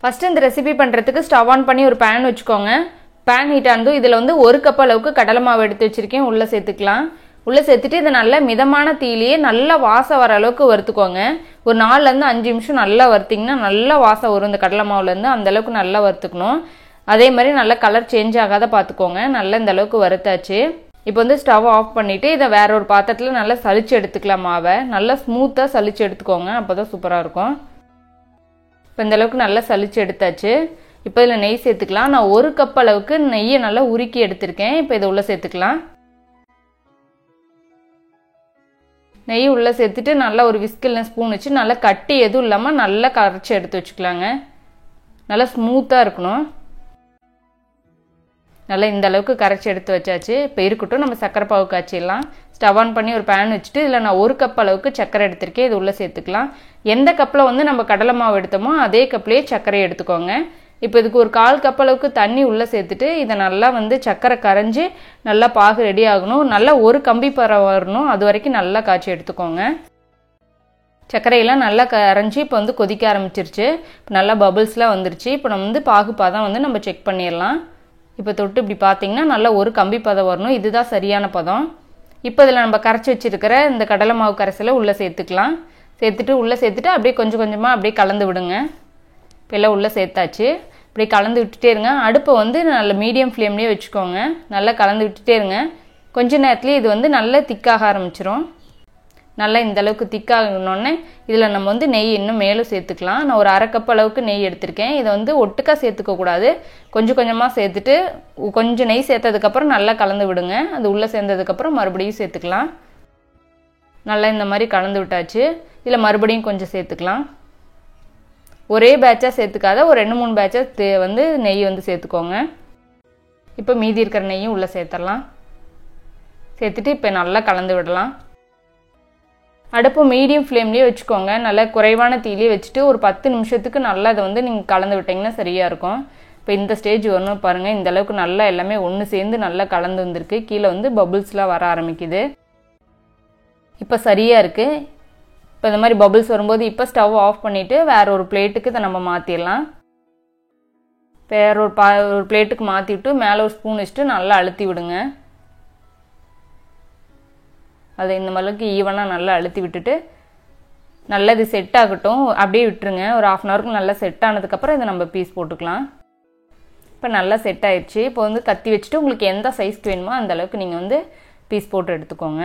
First இந்த recipe பண்ணுறதுக்கு stove on பண்ணி ஒரு பேன் வச்சுக்கோங்க. பேன் ஹீட் ஆனதும் இதில் வந்து 1 கப் அளவுக்கு கடலை மாவு எடுத்து வச்சுருக்கேன். உள்ளே சேர்த்துக்கலாம். உள்ளே சேர்த்துட்டு இதை நல்லா மிதமான தீயிலேயே நல்லா வாசம் வர அளவுக்கு வறுத்துக்கோங்க. ஒரு 4லேருந்து 5 நிமிஷம் நல்லா வறுத்திங்கன்னா நல்லா வாசம் வரும் இந்த கடலை மாவுலேருந்து. அந்தளவுக்கு நல்லா வறுத்துக்கணும். அதே மாதிரி நல்லா கலர் சேஞ்ச் ஆகாத பார்த்துக்கோங்க. நல்லா இந்த அளவுக்கு வறுத்தாச்சு. இப்போ வந்து ஸ்டவ் ஆஃப் பண்ணிவிட்டு இதை வேற ஒரு பாத்திரத்தில் நல்லா சலிச்சு எடுத்துக்கலாம். மாவை நல்லா ஸ்மூத்தாக சலிச்சு எடுத்துக்கோங்க. அப்போ தான் சூப்பராக இருக்கும். இப்போ இந்த அளவுக்கு நல்லா சலிச்சு எடுத்தாச்சு. இப்போ இதில் நெய் சேர்த்துக்கலாம். நான் 1 கப் அளவுக்கு நெய்யை நல்லா உருக்கி எடுத்திருக்கேன். இப்போ இதை உள்ளே சேர்த்துக்கலாம். நெய் உள்ளே சேர்த்துட்டு நல்லா ஒரு விஸ்கில் ஸ்பூன் வச்சு நல்லா கட்டி எதுவும் இல்லாமல் நல்லா கரைச்சி எடுத்து வச்சுக்கலாங்க. நல்லா ஸ்மூத்தாக இருக்கணும். நல்லா இந்த அளவுக்கு கரைச்சி எடுத்து வச்சாச்சு. இப்போ இருக்கட்டும், நம்ம சக்கரை பாவு காய்ச்சிடலாம். ஸ்டவ் ஆன் பண்ணி ஒரு பேன் வச்சுட்டு இதில் நான் 1 கப் அளவுக்கு சக்கரை எடுத்திருக்கேன். இது உள்ளே சேர்த்துக்கலாம். எந்த கப்பில் வந்து நம்ம கடலை மாவு எடுத்தோமோ அதே கப்லேயே சர்க்கரை எடுத்துக்கோங்க. இப்போ இதுக்கு ஒரு 1/4 கப் அளவுக்கு தண்ணி உள்ளே சேர்த்துட்டு இதை நல்லா வந்து சக்கரை கரைஞ்சி நல்லா பாகு ரெடி ஆகணும். நல்லா ஒரு கம்பி பரம் வரணும். அது வரைக்கும் நல்லா காய்ச்சி எடுத்துக்கோங்க. சர்க்கரையெல்லாம் நல்லா கரைஞ்சி இப்போ வந்து கொதிக்க ஆரம்பிச்சிருச்சு. இப்போ நல்லா பபிள்ஸ்லாம் வந்துருச்சு. இப்போ நம்ம வந்து பாகு பதம் வந்து நம்ம செக் பண்ணிடலாம். இப்போ தொட்டு இப்படி பார்த்தீங்கன்னா நல்லா ஒரு கம்பி பதம் வரணும். இதுதான் சரியான பதம். இப்போ இதில் நம்ம கரைச்சி வச்சுருக்கிற இந்த கடலை மாவு கரைசலை உள்ளே சேர்த்துக்கலாம். உள்ளே சேர்த்துட்டு அப்படியே கொஞ்சம் கொஞ்சமாக அப்படியே கலந்து விடுங்க. இப்போ எல்லாம் உள்ளே சேர்த்தாச்சு. இப்படி கலந்து விட்டுட்டே இருங்க. அடுப்பை வந்து நல்ல மீடியம் ஃப்ளேம்லேயே வச்சுக்கோங்க. நல்லா கலந்து விட்டுட்டே இருங்க. கொஞ்ச நேரத்துலேயே இது வந்து நல்லா திக்காக ஆரம்பிச்சிரும். நல்லா இந்த அளவுக்கு திக்காகணுன்னே இதில் நம்ம வந்து நெய் இன்னும் மேலும் சேர்த்துக்கலாம். நான் ஒரு 1/2 கப் அளவுக்கு நெய் எடுத்திருக்கேன். இதை வந்து ஒட்டுக்கா சேர்த்துக்கக்கூடாது. கொஞ்சம் கொஞ்சமாக சேர்த்துட்டு கொஞ்சம் நெய் சேர்த்ததுக்கப்புறம் நல்லா கலந்து விடுங்க. அது உள்ளே சேர்ந்ததுக்கப்புறம் மறுபடியும் சேர்த்துக்கலாம். நல்லா இந்த மாதிரி கலந்து விட்டாச்சு. இதில் மறுபடியும் கொஞ்சம் சேர்த்துக்கலாம். ஒரே பேட்சாக சேர்த்துக்காத ஒரு 2-3 பேட்சாக வந்து நெய் வந்து சேர்த்துக்கோங்க. இப்போ மீதி இருக்கிற நெய்யும் உள்ளே சேர்த்துடலாம். சேர்த்துட்டு இப்போ நல்லா கலந்து விடலாம். அடுப்பு மீடியம் ஃப்ளேம்லேயே வச்சுக்கோங்க. நல்லா குறைவான தீயிலே வச்சுட்டு ஒரு 10 நிமிஷத்துக்கு நல்லா அதை வந்து நீங்கள் கலந்து விட்டிங்கன்னா சரியாக இருக்கும். இப்போ இந்த ஸ்டேஜ் வரணும் பாருங்கள். இந்த அளவுக்கு நல்லா எல்லாமே ஒன்று சேர்ந்து நல்லா கலந்து வந்திருக்கு. கீழே வந்து பபுள்ஸ்லாம் வர ஆரம்பிக்குது. இப்போ சரியாக இருக்குது. இப்போ இந்த மாதிரி பபுள்ஸ் வரும்போது இப்போ ஸ்டவ் ஆஃப் பண்ணிவிட்டு வேறு ஒரு பிளேட்டுக்கு இதை நம்ம மாற்றிடலாம். வேறு ஒரு பிளேட்டுக்கு மாற்றிவிட்டு மேலே ஒரு ஸ்பூன் வச்சுட்டு நல்லா அழுத்தி விடுங்க. அதை இந்த மாதிரிக்கு ஈவனாக நல்லா அழுத்தி விட்டுட்டு நல்லா இது செட் ஆகட்டும். அப்படியே விட்டுருங்க. ஒரு 1/2 ஹவருக்கு நல்லா செட் ஆனதுக்கப்புறம் இதை நம்ம பீஸ் போட்டுக்கலாம். இப்போ நல்லா செட் ஆயிடுச்சு. இப்போ வந்து கத்தி வச்சுட்டு உங்களுக்கு எந்த சைஸ்க்கு வேணுமோ அந்த அளவுக்கு நீங்கள் வந்து பீஸ் போட்டு எடுத்துக்கோங்க.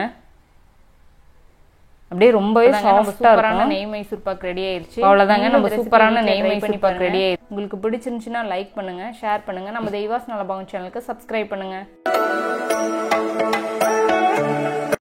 அப்படியே ரொம்பவே சூப்பரான நெய் மைசூர் பாக் ரெடி ஆயிடுச்சு. அவ்வளோதாங்க, நம்ம சூப்பரான நெய் மைசூர் பாக் ரெடி ஆயிடுச்சு. உங்களுக்கு பிடிச்சிருந்துச்சுன்னா லைக் பண்ணுங்கள், ஷேர் பண்ணுங்கள். நம்ம தெய்வாஸ் நலபாகம் சேனலுக்கு சப்ஸ்கிரைப் பண்ணுங்கள்.